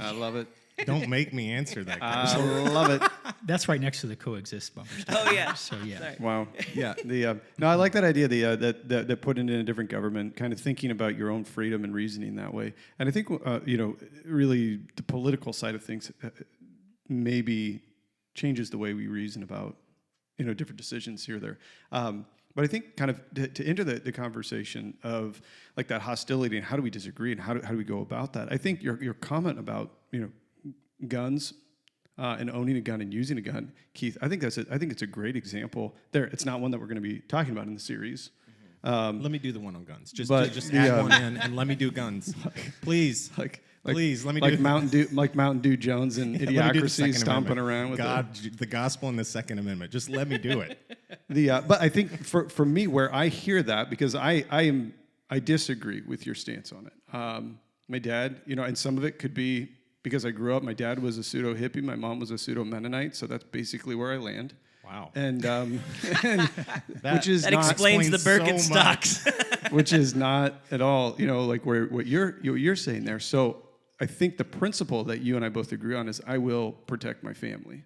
I love it. don't make me answer that. I love it. That's right next to the coexist bumper sticker. Oh yeah. So yeah. Sorry. Wow. Yeah. No, I like that idea. That putting it in a different government, kind of thinking about your own freedom and reasoning that way. And I think really the political side of things maybe changes the way we reason about different decisions here or there. But I think kind of to enter the conversation of like that hostility and how do we disagree and how do we go about that? I think your comment about guns. And owning a gun and using a gun, Keith, I think it's a great example. There, it's not one that we're going to be talking about in the series. Let me do the one on guns. Just the, add one in and let me do guns, please. Please let me do Mountain Dew Jones and Let me do the Idiocracy Second stomping Amendment. around with God, the gospel and the Second Amendment. Just let me do it. but I think for me, where I hear that, because I disagree with your stance on it. My dad, and some of it could be because I grew up. My dad was a pseudo hippie. My mom was a pseudo Mennonite. So that's basically where I land. Wow. And which is That not explains the explains so Birkenstocks. which is not at all, like what you're saying there. So I think the principle that you and I both agree on is I will protect my family.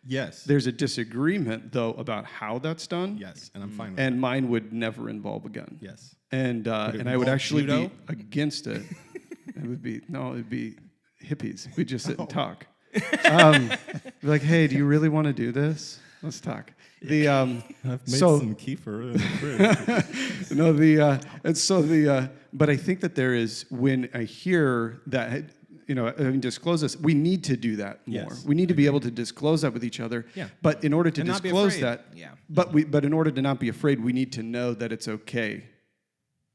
Yes. There's a disagreement though about how that's done. Yes, and I'm fine with And mine would never involve a gun. that. Yes. And it I would involve actually judo? be against it. It'd be hippies. We'd just sit and talk. Be like, hey, do you really want to do this? Let's talk. I've made some kefir in the fridge. But I think that there is, when I hear that, disclose this, we need to do that more. Yes. We need to be able to disclose that with each other. Yeah. But in order to And not be disclose afraid. that, Yeah. but in order to not be afraid, we need to know that it's okay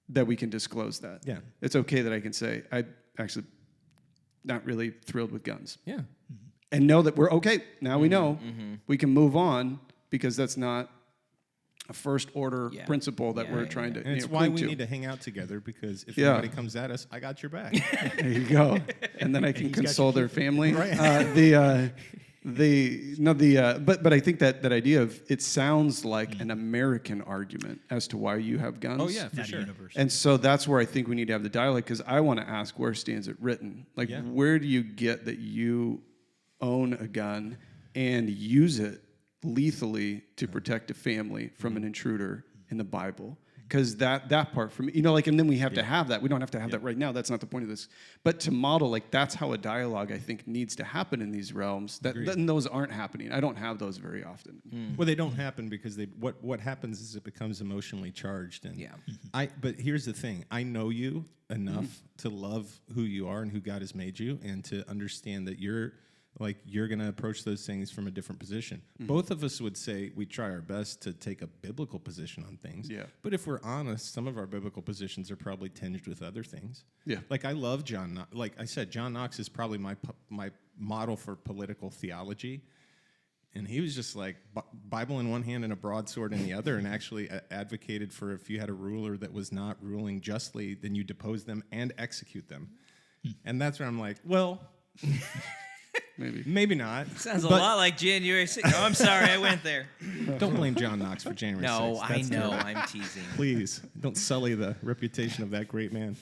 that we can disclose that. Yeah. It's okay that I can say, I actually not really thrilled with guns. Yeah. And know that we're okay. Now we know we can move on because that's not first order principle that we're trying to. And it's why we need to hang out together, because if anybody comes at us, I got your back. There you go. And then I can console their family. Right. But I think that idea of it sounds like an American argument as to why you have guns. Oh yeah, for sure. And so that's where I think we need to have the dialogue, because I want to ask, where stands it written? Like, where do you get that you own a gun and use it lethally to protect a family from an intruder in the Bible? Because that part for me, and then we have to have that. We don't have to have that right now. That's not the point of this. But to model, that's how a dialogue, I think, needs to happen in these realms. And those aren't happening. I don't have those very often. Well, they don't happen because what happens is it becomes emotionally charged. And but here's the thing. I know you enough to love who you are and who God has made you, and to understand that you're going to approach those things from a different position. Both of us would say we try our best to take a biblical position on things. Yeah. But if we're honest, some of our biblical positions are probably tinged with other things. Yeah. Like, I love John. Like I said, John Knox is probably my model for political theology. And he was just like Bible in one hand and a broadsword in the other, and actually advocated for, if you had a ruler that was not ruling justly, then you depose them and execute them. And that's where I'm like, well... Maybe not. Sounds a lot like January 6th. Oh, I'm sorry, I went there. Don't blame John Knox for January 6th. No, I know. I'm teasing. Please, don't sully the reputation of that great man.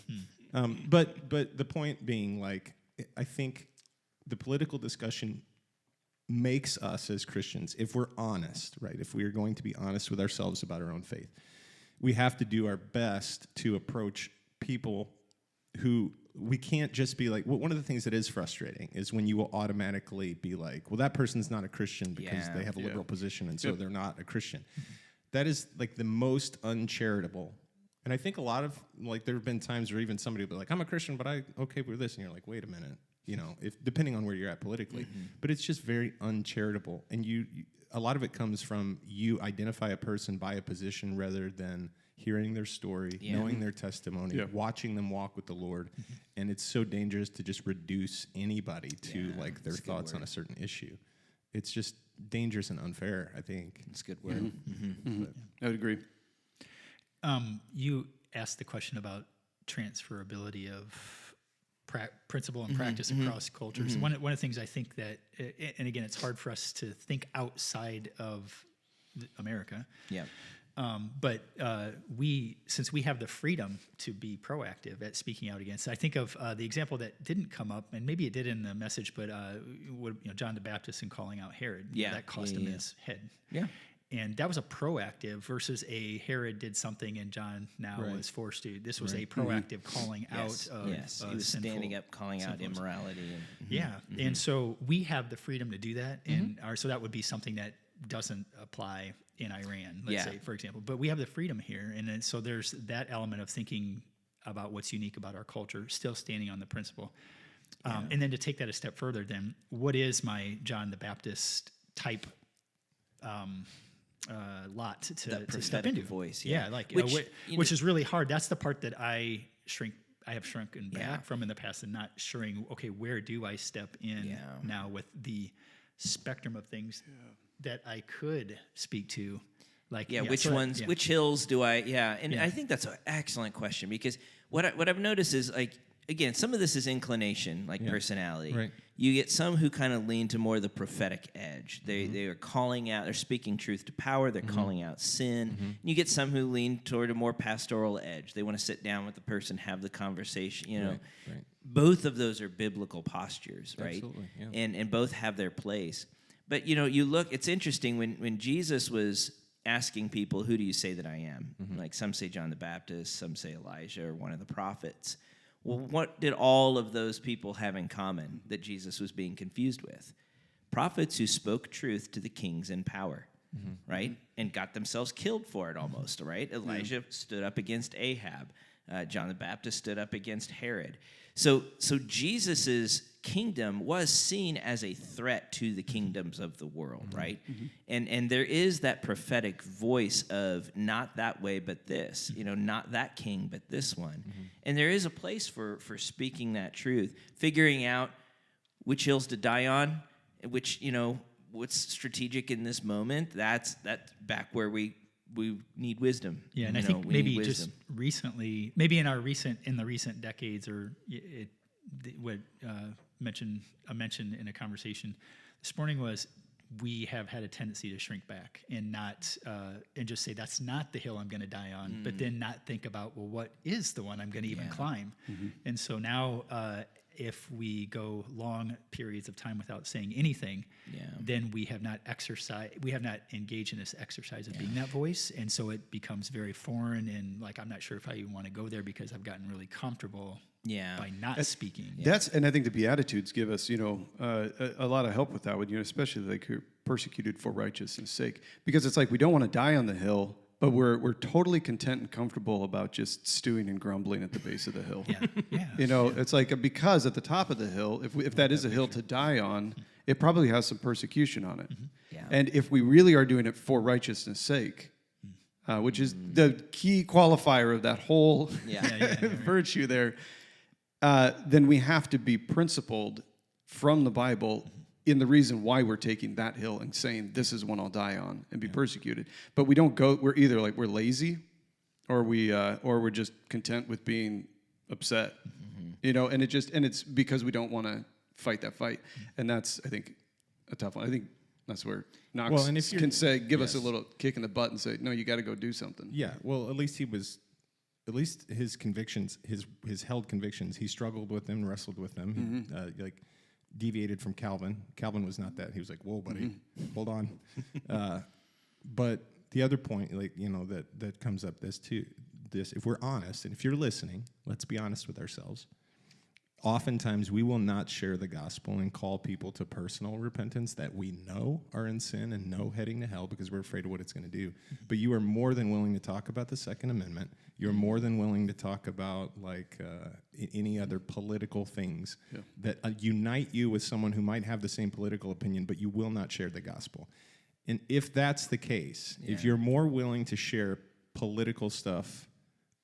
But the point being, I think the political discussion makes us as Christians, if we're honest, right? If we are going to be honest with ourselves about our own faith, we have to do our best to approach people who... We can't just be like, well, one of the things that is frustrating is when you will automatically be like, well, that person's not a Christian because they have a liberal position, and so they're not a Christian. That is the most uncharitable. And I think a lot of, there have been times where even somebody will be like, I'm a Christian, but I'm okay with this. And you're like, wait a minute, if depending on where you're at politically. But it's just very uncharitable. And a lot of it comes from you identify a person by a position rather than hearing their story, knowing their testimony, watching them walk with the Lord. And it's so dangerous to just reduce anybody to their thoughts on a certain issue. It's just dangerous and unfair, I think. It's a good word. I would agree. You asked the question about transferability of principle and practice across cultures. One of the things I think that, and again, it's hard for us to think outside of America. Yeah. But since we have the freedom to be proactive at speaking out against, I think of the example that didn't come up, and maybe it did in the message, but John the Baptist and calling out Herod, that cost him his head. Yeah. And that was a proactive versus a Herod did something and John now was forced to. This was a proactive calling out of he was standing up, calling out immorality. And so we have the freedom to do that, and so that would be something that doesn't apply in Iran, let's say, for example. But we have the freedom here, and then, so there's that element of thinking about what's unique about our culture, still standing on the principle. And then to take that a step further, then, what is my John the Baptist type lot to step into? Voice, which is really hard. That's the part that I have shrunken back from in the past, and not ensuring, okay, where do I step in now with the spectrum of things that I could speak to, which hills do I? And I think that's an excellent question, because what I've noticed is, again, some of this is inclination, personality. Right. You get some who kind of lean to more the prophetic edge. They are calling out, they're speaking truth to power. They're calling out sin. And you get some who lean toward a more pastoral edge. They want to sit down with the person, have the conversation. Both of those are biblical postures, right? Absolutely. Yeah. And both have their place. But, you look, it's interesting when Jesus was asking people, who do you say that I am? Some say John the Baptist, some say Elijah or one of the prophets. Well, what did all of those people have in common that Jesus was being confused with? Prophets who spoke truth to the kings in power, right? And got themselves killed for it almost, right? Elijah stood up against Ahab. John the Baptist stood up against Herod. So Jesus's kingdom was seen as a threat to the kingdoms of the world, right? And there is that prophetic voice of not that way, but this, not that king, but this one. And there is a place for speaking that truth, figuring out which hills to die on, which, what's strategic in this moment. That's back where we need wisdom. Yeah, and I You think know, we maybe need just wisdom. recently, maybe in the recent decades, or what I mentioned in a conversation this morning was we have had a tendency to shrink back and not and just say that's not the hill I'm going to die on, but then not think about, well, what is the one I'm going to even climb? And so now if we go long periods of time without saying anything, then we have not engaged in this exercise of being that voice, and so it becomes very foreign, and like I'm not sure if I even want to go there because I've gotten really comfortable by not speaking. And I think the Beatitudes give us, a lot of help with that one, especially like who are persecuted for righteousness' sake, because it's like we don't want to die on the hill, but we're totally content and comfortable about just stewing and grumbling at the base of the hill. It's like because at the top of the hill, if that is a hill to die on, it probably has some persecution on it. And if we really are doing it for righteousness' sake, which is the key qualifier of that whole virtue there, then we have to be principled from the Bible in the reason why we're taking that hill and saying this is one I'll die on and be persecuted. But we don't go. We're either like we're lazy, or we're just content with being upset, And it's because we don't want to fight that fight, and that's I think a tough one. I think that's where Knox can say give us a little kick in the butt and say no, you got to go do something. Yeah. Well, at least his convictions, his held convictions, he struggled with them, wrestled with them, like deviated from Calvin. Calvin was not that. He was like, whoa, buddy, hold on. But the other point, that comes up if we're honest, and if you're listening, let's be honest with ourselves. Oftentimes we will not share the gospel and call people to personal repentance that we know are in sin and know heading to hell because we're afraid of what it's going to do. But you are more than willing to talk about the Second Amendment. You're more than willing to talk about any other political things that unite you with someone who might have the same political opinion, but you will not share the gospel. And if that's the case, if you're more willing to share political stuff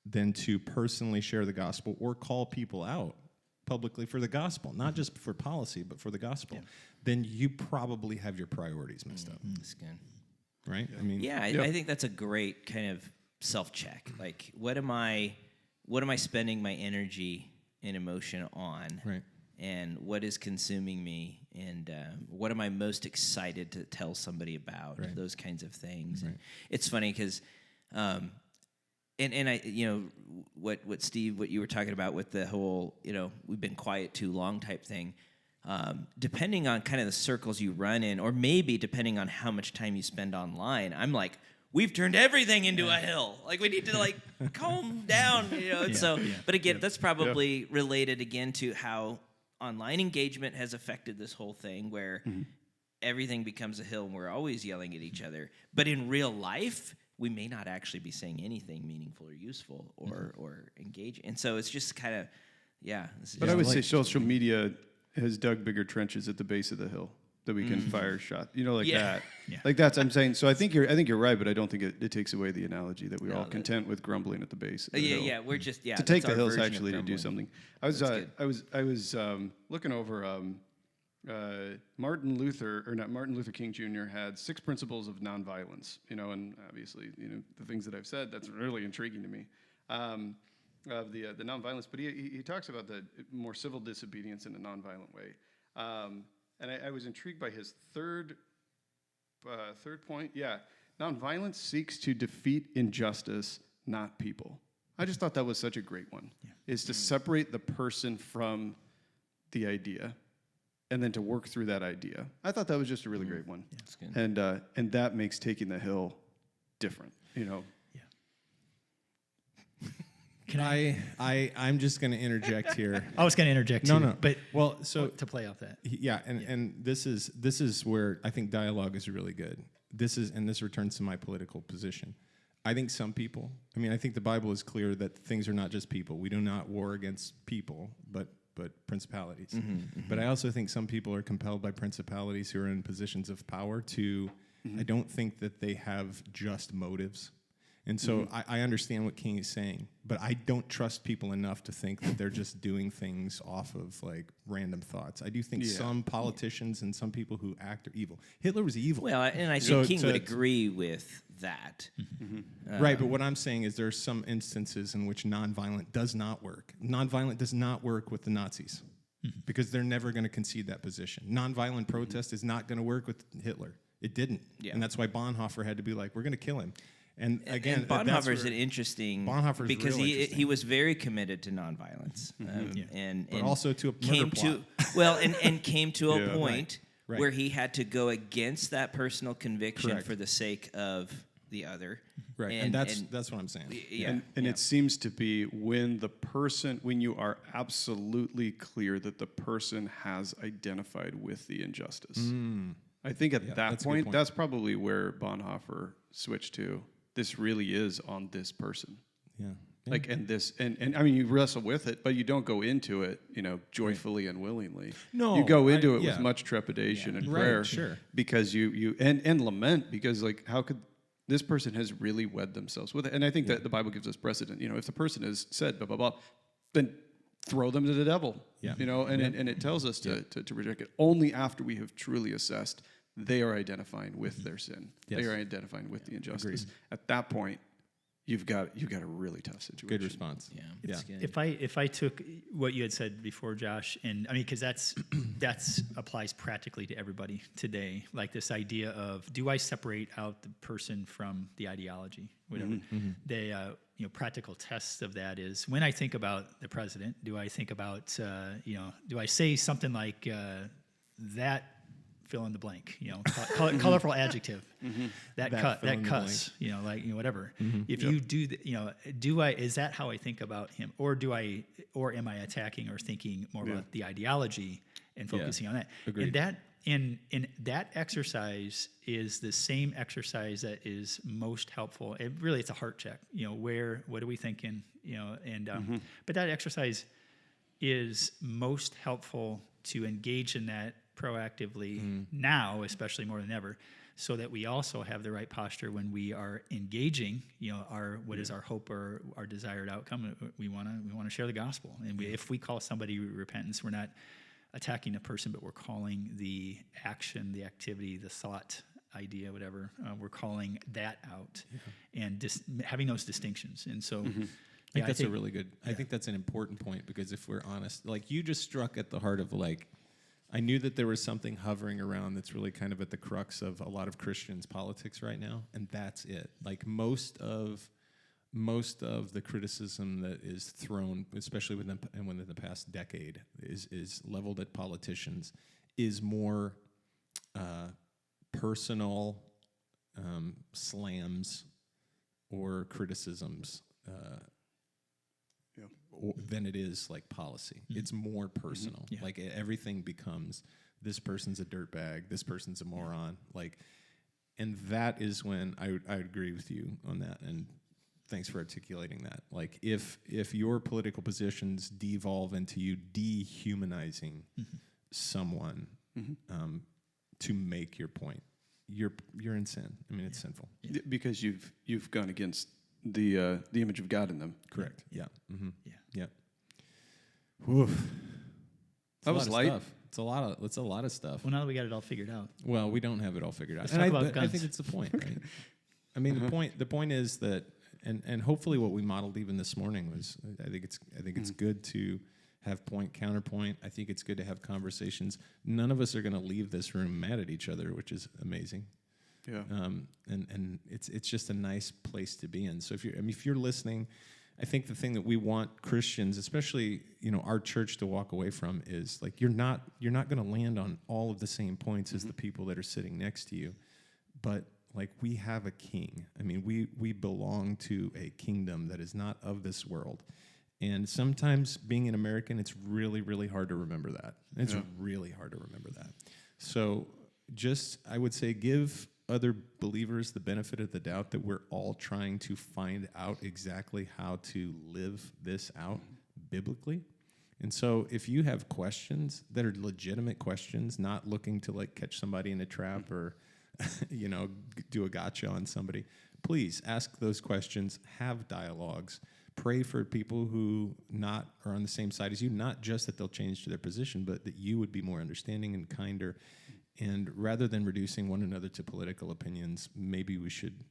than to personally share the gospel or call people out publicly for the gospel, not just for policy, but for the gospel, then you probably have your priorities messed up. That's good. Right? I mean, I think that's a great kind of self-check. Like, what am I spending my energy and emotion on? Right. And what is consuming me? And what am I most excited to tell somebody about? Right. Those kinds of things. Right. And it's funny because, and I, what Steve, what you were talking about with the whole, we've been quiet too long type thing. Depending on kind of the circles you run in, or maybe depending on how much time you spend online, I'm like, we've turned everything into a hill. Like, we need to calm down, But again, that's probably related again to how online engagement has affected this whole thing, where everything becomes a hill and we're always yelling at each other. But in real life, we may not actually be saying anything meaningful or useful or engaging. And so it's just kind of, But I would say social media has dug bigger trenches at the base of the hill that we can fire shot, that. Yeah. Like that's I'm saying. So I think you're right, but I don't think it takes away the analogy that we're all content with grumbling at the base. Of the hill. We're just to take the hills actually to do grumbling. something. I was looking over Martin Luther King Jr. had 6 principles of nonviolence. And obviously the things that I've said, that's really intriguing to me. Of the nonviolence, but he talks about the more civil disobedience in a nonviolent way. And I was intrigued by his third point. Yeah, nonviolence seeks to defeat injustice, not people. I just thought that was such a great one. Is to separate the person from the idea, and then to work through that idea. I thought that was just a really great one. That's good. And that makes taking the hill different. Can I'm just going to interject here. I was going to interject too. No. But So to play off that. And this is where I think dialogue is really good. This returns to my political position. I think some people, I think the Bible is clear that things are not just people. We do not war against people, but principalities. But I also think some people are compelled by principalities who are in positions of power to, I don't think that they have just motives. And so I understand what King is saying, but I don't trust people enough to think that they're just doing things off of like random thoughts. I do think some politicians and some people who act are evil. Hitler was evil. Well, and I think King would agree with that. Right, but what I'm saying is there are some instances in which nonviolent does not work. Nonviolent does not work with the Nazis because they're never going to concede that position. Nonviolent protest is not going to work with Hitler. It didn't. Yeah. And that's why Bonhoeffer had to be like, we're going to kill him. And again, and Bonhoeffer's an interesting because he was very committed to nonviolence, but also to a came murder plot. and came to a point right. where he had to go against that personal conviction Correct. for the sake of the other. Right, and that's what I'm saying. Yeah, And it seems to be when you are absolutely clear that the person has identified with the injustice. I think at that that's a good point, that's probably where Bonhoeffer switched to. This really is on this person. Yeah. Like, and I mean, you wrestle with it, but you don't go into it, joyfully and willingly. No, you go into it with much trepidation and Right, prayer, sure. because you lament, because like, how could this person has really wed themselves with it? And I think that the Bible gives us precedent. If the person has said blah blah blah, then throw them to the devil. Yeah. And it tells us to reject it only after we have truly assessed they are identifying with their sin. Yes. They are identifying with the injustice. At that point, you've got a really tough situation. Good response. Yeah, it's good. If I took what you had said before, Josh, and I mean, because that's applies practically to everybody today. Like this idea of, do I separate out the person from the ideology, whatever. The practical test of that is, when I think about the president, do I think about do I say something like that? Fill in the blank, colorful adjective. That cuss, whatever. If you do, is that how I think about him, or am I attacking or thinking more about the ideology and focusing on that? Agreed. And that exercise is the same exercise that is most helpful. It's a heart check. What are we thinking? But that exercise is most helpful to engage in that proactively now, especially more than ever, so that we also have the right posture when we are engaging. What is our hope or our desired outcome? We want to share the gospel, and if we call somebody repentance, we're not attacking the person, but we're calling the action, the activity, the thought, idea, whatever. We're calling that out, and having those distinctions. And so. I think that's a really good. I think that's an important point, because if we're honest, like, you just struck at the heart of, like, I knew that there was something hovering around that's really kind of at the crux of a lot of Christians' politics right now, and that's it. Like, most of the criticism that is thrown, especially within the past decade, is leveled at politicians, is more personal slams or criticisms than it is like policy. It's more personal. Like, everything becomes, this person's a dirtbag, this person's a moron. Like, and that is when I agree with you on that. And thanks for articulating that. Like, if your political positions devolve into you dehumanizing someone to make your point, you're in sin. I mean, it's sinful. Because you've gone against the image of God in them. Correct. Yeah. Yeah. Woof. That was light. Stuff. It's a lot of stuff. Well, now that we got it all figured out. Well, we don't have it all figured out. Let's talk about I guns. think it's the point, right? I mean, the point is that, and hopefully what we modeled even this morning was, I think it's good to have point counterpoint. I think it's good to have conversations. None of us are going to leave this room mad at each other, which is amazing. Yeah. And it's just a nice place to be in. So if you're listening, I think the thing that we want Christians, especially our church, to walk away from is, like, you're not going to land on all of the same points as the people that are sitting next to you, but, like, we have a king. I mean, we belong to a kingdom that is not of this world. And sometimes, being an American, it's really, really hard to remember that. It's really hard to remember that. So I would say, give other believers the benefit of the doubt that we're all trying to find out exactly how to live this out biblically. And so if you have questions that are legitimate questions, not looking to, like, catch somebody in a trap or do a gotcha on somebody, please ask those questions, have dialogues, pray for people who are on the same side as you, not just that they'll change to their position, but that you would be more understanding and kinder. And rather than reducing one another to political opinions, maybe we should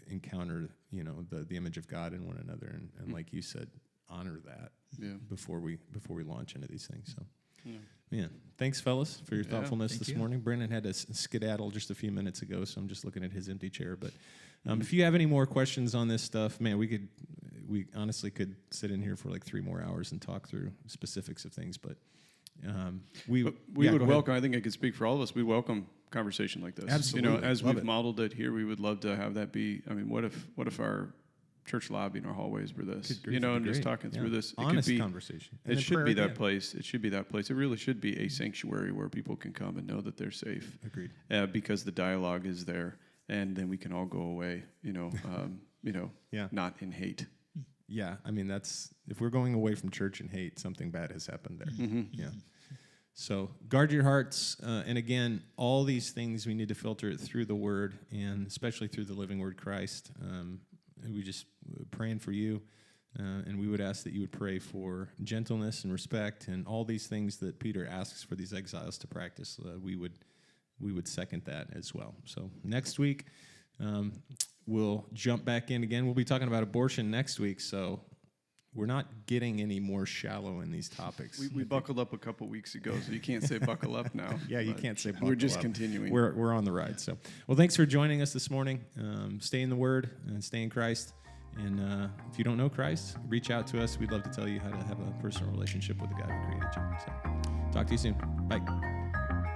encounter, the image of God in one another, and like you said, honor that before we launch into these things. So, man, thanks, fellas, for your thoughtfulness this morning. Brennan had to skedaddle just a few minutes ago, so I'm just looking at his empty chair. But if you have any more questions on this stuff, man, we honestly could sit in here for like 3 more hours and talk through specifics of things. But we would welcome. I think I could speak for all of us. We welcome conversation like this. Absolutely, as we've modeled it here, we would love to have that be. I mean, what if our church lobby and our hallways were this? And just talking through this, honest it could be conversation. It should be that place. It should be that place. It really should be a sanctuary where people can come and know that they're safe. Agreed. Because the dialogue is there, and then we can all go away. Not in hate. Yeah, I mean, if we're going away from church in hate, something bad has happened there. Mm-hmm. Yeah. So guard your hearts. And again, all these things we need to filter it through the Word, and especially through the living Word, Christ. We just praying for you, and we would ask that you would pray for gentleness and respect and all these things that Peter asks for these exiles to practice. We would second that as well. So next week, we'll jump back in again. We'll be talking about abortion next week, so we're not getting any more shallow in these topics. We buckled up a couple weeks ago, so you can't say buckle up now. Yeah, you can't say buckle up. We're just continuing. We're on the ride. So, well, thanks for joining us this morning. Stay in the Word and stay in Christ. And if you don't know Christ, reach out to us. We'd love to tell you how to have a personal relationship with the God who created you. So, talk to you soon. Bye.